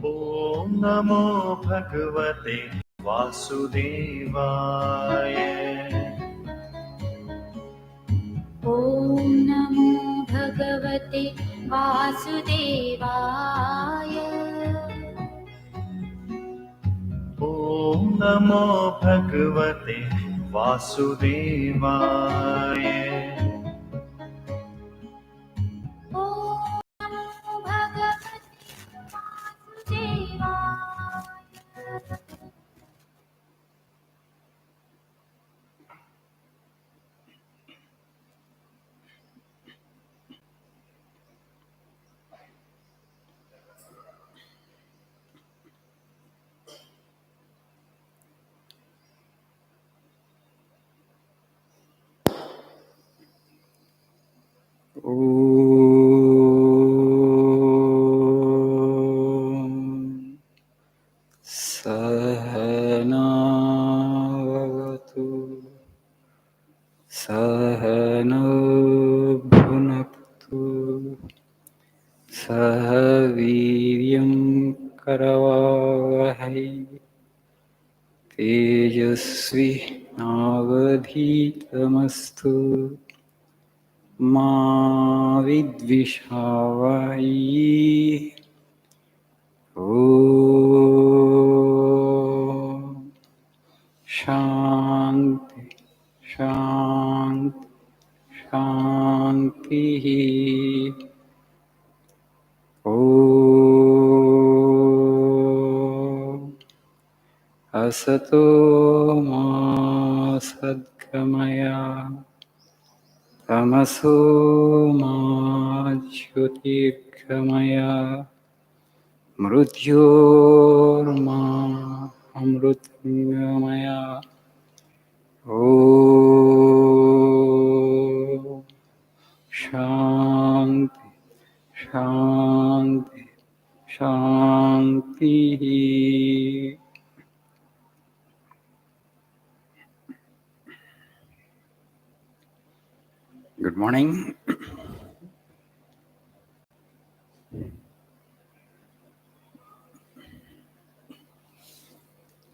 ॐ नमो भगवते वासुदेवाय। ॐ नमो भगवते वासुदेवाय। ॐ नमो भगवते वासुदेवाय। ॐ नमो भगवते वासुदेवाय। सहनावतु सहनौ भुनक्तु सह वीर्यं करवावहै तेजस्वी नावधीतमस्तु मा विद्विषावहै। ॐ शान्ति शान्ति शान्तिः। ॐ असतो मा सद्गमय तमसो मा ज्योतिर्गमय मृत्योर्मा अमृतंगमय। ॐ शान्ति शान्ति शान्तिः। Good morning.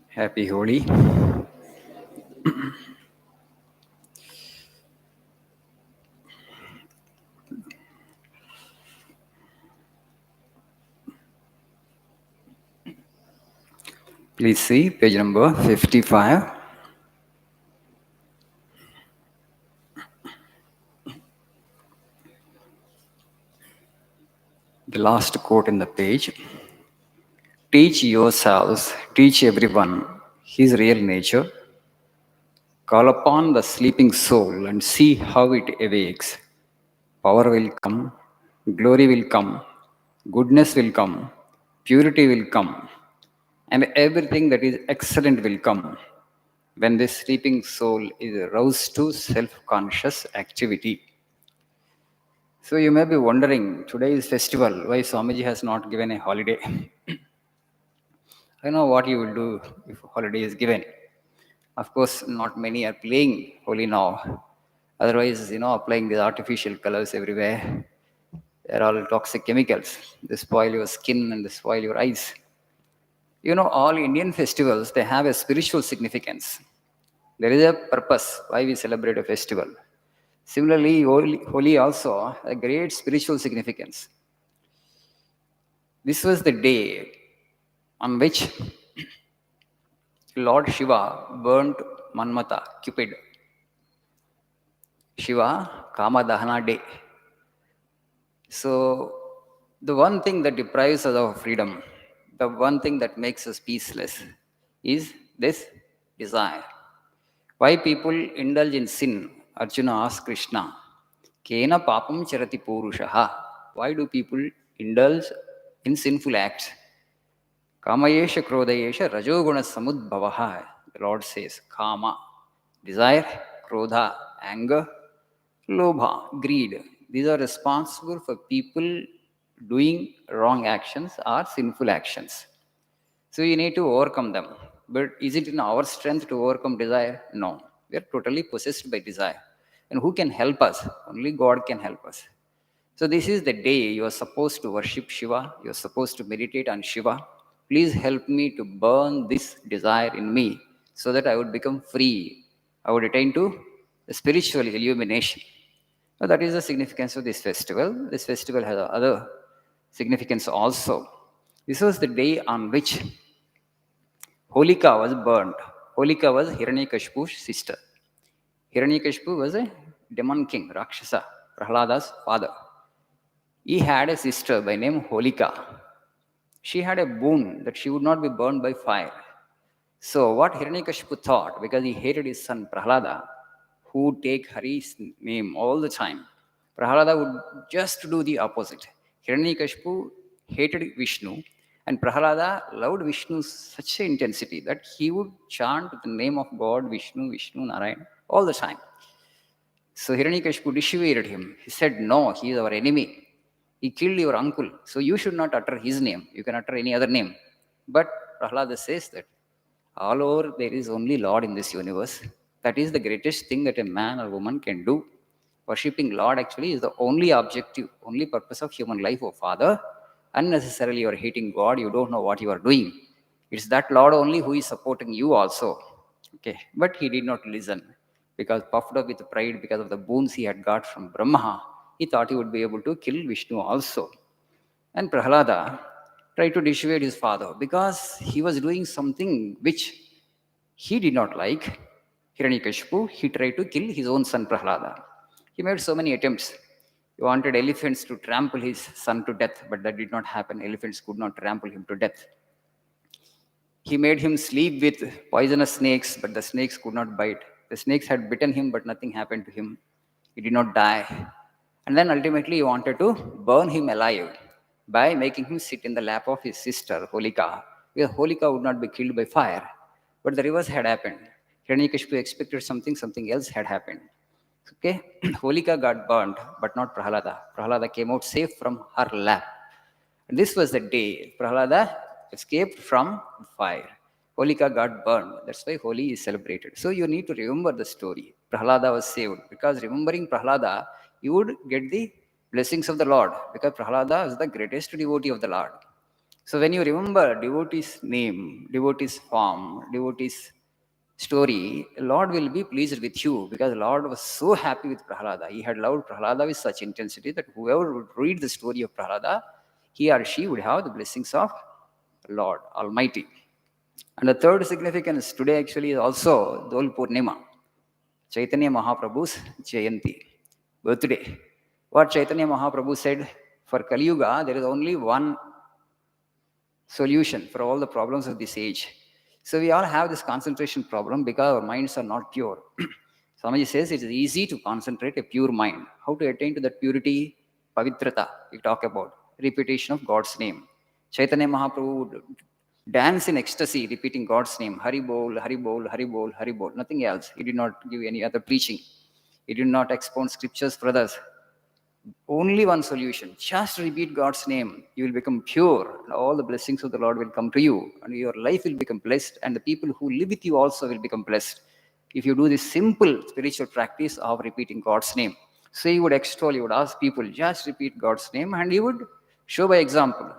Happy Holi. Please see page number 55. The last quote in the page. Teach yourselves, teach everyone his real nature. Call upon the sleeping soul and see how it awakes. Power will come, glory will come, goodness will come, purity will come, and everything that is excellent will come when this sleeping soul is roused to self-conscious activity. So you may be wondering, today is festival, why Swamiji has not given a holiday? I know what you will do if holiday is given. Of course, not many are playing Holi now. Otherwise, applying these artificial colors everywhere. They're all toxic chemicals. They spoil your skin and they spoil your eyes. All Indian festivals, they have a spiritual significance. There is a purpose why we celebrate a festival. Similarly, Holi also a great spiritual significance. This was the day on which Lord Shiva burnt Manmata, Cupid. Shiva Kama Dahana day. So the one thing that deprives us of freedom, the one thing that makes us peaceless is this desire. Why people indulge in sin? Arjuna asked Krishna, Kena papam charati purushaha. Why do people indulge in sinful acts? Kamayesha krodayesha rajoguna samudbhavaha. The Lord says, Kama, desire, krodha, anger, lobha, greed. These are responsible for people doing wrong actions or sinful actions. So you need to overcome them. But is it in our strength to overcome desire? No. We are totally possessed by desire. And who can help us? Only God can help us. So this is the day you are supposed to worship Shiva. You are supposed to meditate on Shiva. Please help me to burn this desire in me so that I would become free. I would attain to the spiritual illumination. Now, that is the significance of this festival. This festival has other significance also. This was the day on which Holika was burned. Holika was Hiranyakashipu's sister. Hiranyakashipu was a demon king, Rakshasa, Prahlada's father. He had a sister by name Holika. She had a boon that she would not be burned by fire. So what Hiranyakashipu thought, because he hated his son Prahlada, who would take Hari's name all the time, Prahlada would just do the opposite. Hiranyakashipu hated Vishnu, and Prahlada loved Vishnu such an intensity that he would chant the name of God, Vishnu, Vishnu, Narayan, all the time. So Hiranyakashipu dissuaded him. He said, no, he is our enemy. He killed your uncle, so you should not utter his name. You can utter any other name. But Prahlada says that all over there is only Lord in this universe. That is the greatest thing that a man or woman can do. Worshipping Lord actually is the only objective, only purpose of human life, oh Father. Unnecessarily you are hating God, you don't know what you are doing. It's that Lord only who is supporting you also. Okay, but he did not listen because puffed up with pride because of the boons he had got from Brahma, he thought he would be able to kill Vishnu also. And Prahlada tried to dissuade his father because he was doing something which he did not like. Hiranyakashipu, he tried to kill his own son Prahlada. He made so many attempts. He wanted elephants to trample his son to death, but that did not happen. Elephants could not trample him to death. He made him sleep with poisonous snakes, but the snakes could not bite. The snakes had bitten him, but nothing happened to him. He did not die. And then ultimately he wanted to burn him alive by making him sit in the lap of his sister, Holika. Because Holika would not be killed by fire. But the reverse had happened. Hiranyakashipu expected something else had happened. Okay, Holika got burnt, but not Prahlada. Prahlada came out safe from her lap. And this was the day Prahlada escaped from fire. Holika got burned. That's why Holi is celebrated. So you need to remember the story. Prahlada was saved. Because remembering Prahlada, you would get the blessings of the Lord. Because Prahlada is the greatest devotee of the Lord. So when you remember devotee's name, devotee's form, devotee's story, Lord will be pleased with you because Lord was so happy with Prahlada. He had loved Prahlada with such intensity that whoever would read the story of Prahlada, he or she would have the blessings of Lord Almighty. And the third significance today actually is also Dol Purnima, Chaitanya Mahaprabhu's Jayanti, birthday. What Chaitanya Mahaprabhu said, for Kali Yuga, there is only one solution for all the problems of this age. So we all have this concentration problem because our minds are not pure. Swamiji says it is easy to concentrate a pure mind. How to attain to that purity? Pavitrata, we talk about. Repetition of God's name. Chaitanya Mahaprabhu would dance in ecstasy, repeating God's name. Hari Bol, Hari Bol, Hari Bol, Hari Bol. Nothing else. He did not give any other preaching. He did not expound scriptures for others. Only one solution. Just repeat God's name. You will become pure. And all the blessings of the Lord will come to you. And your life will become blessed. And the people who live with you also will become blessed. If you do this simple spiritual practice of repeating God's name. So you would extol, you would ask people, just repeat God's name. And you would show by example.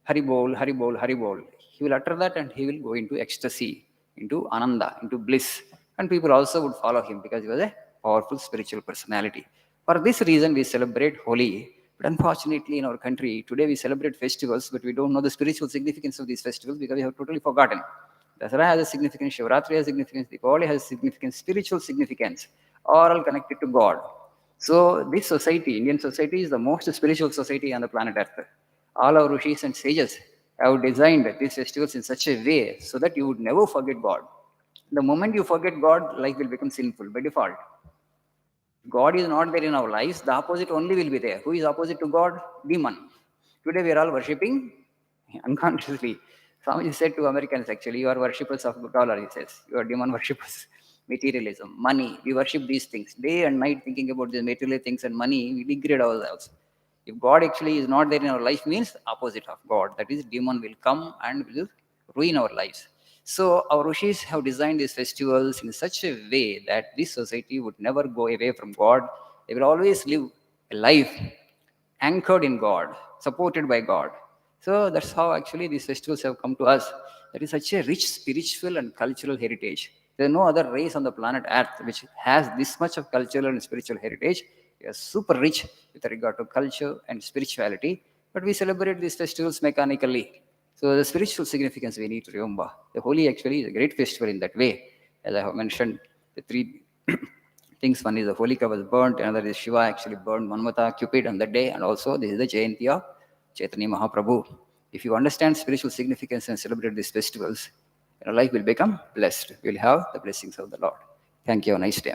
Hari Bol, Hari Bol, Hari Bol. He will utter that and he will go into ecstasy, into ananda, into bliss. And people also would follow him because he was a powerful spiritual personality. For this reason, we celebrate Holi. But unfortunately, in our country, today we celebrate festivals, but we don't know the spiritual significance of these festivals because we have totally forgotten. Dasara has a significance, Shivratri has a significance, Diwali has a significance, spiritual significance, all connected to God. So this society, Indian society, is the most spiritual society on the planet Earth. All our rishis and sages have designed these festivals in such a way so that you would never forget God. The moment you forget God, life will become sinful by default. God is not there in our lives, the opposite only will be there. Who is opposite to God? Demon. Today we are all worshipping unconsciously. Swamiji said to Americans, actually, you are worshippers of dollar, he says. You are demon worshippers. Materialism, money, we worship these things. Day and night thinking about these material things and money, we degrade ourselves. If God actually is not there in our life means opposite of God. That is, demon will come and will ruin our lives. So our rishis have designed these festivals in such a way that this society would never go away from God. They will always live a life anchored in God, supported by God. So that's how actually these festivals have come to us. That is such a rich spiritual and cultural heritage. There is no other race on the planet Earth which has this much of cultural and spiritual heritage. We are super rich with regard to culture and spirituality, but we celebrate these festivals mechanically. So the spiritual significance we need to remember. The Holi actually is a great festival in that way. As I have mentioned, the three things. One is the Holika was burnt, another is Shiva actually burned Manmata, Cupid on that day, and also this is the Jayanti of Chaitanya Mahaprabhu. If you understand spiritual significance and celebrate these festivals, your life will become blessed. You will have the blessings of the Lord. Thank you. Have a nice day.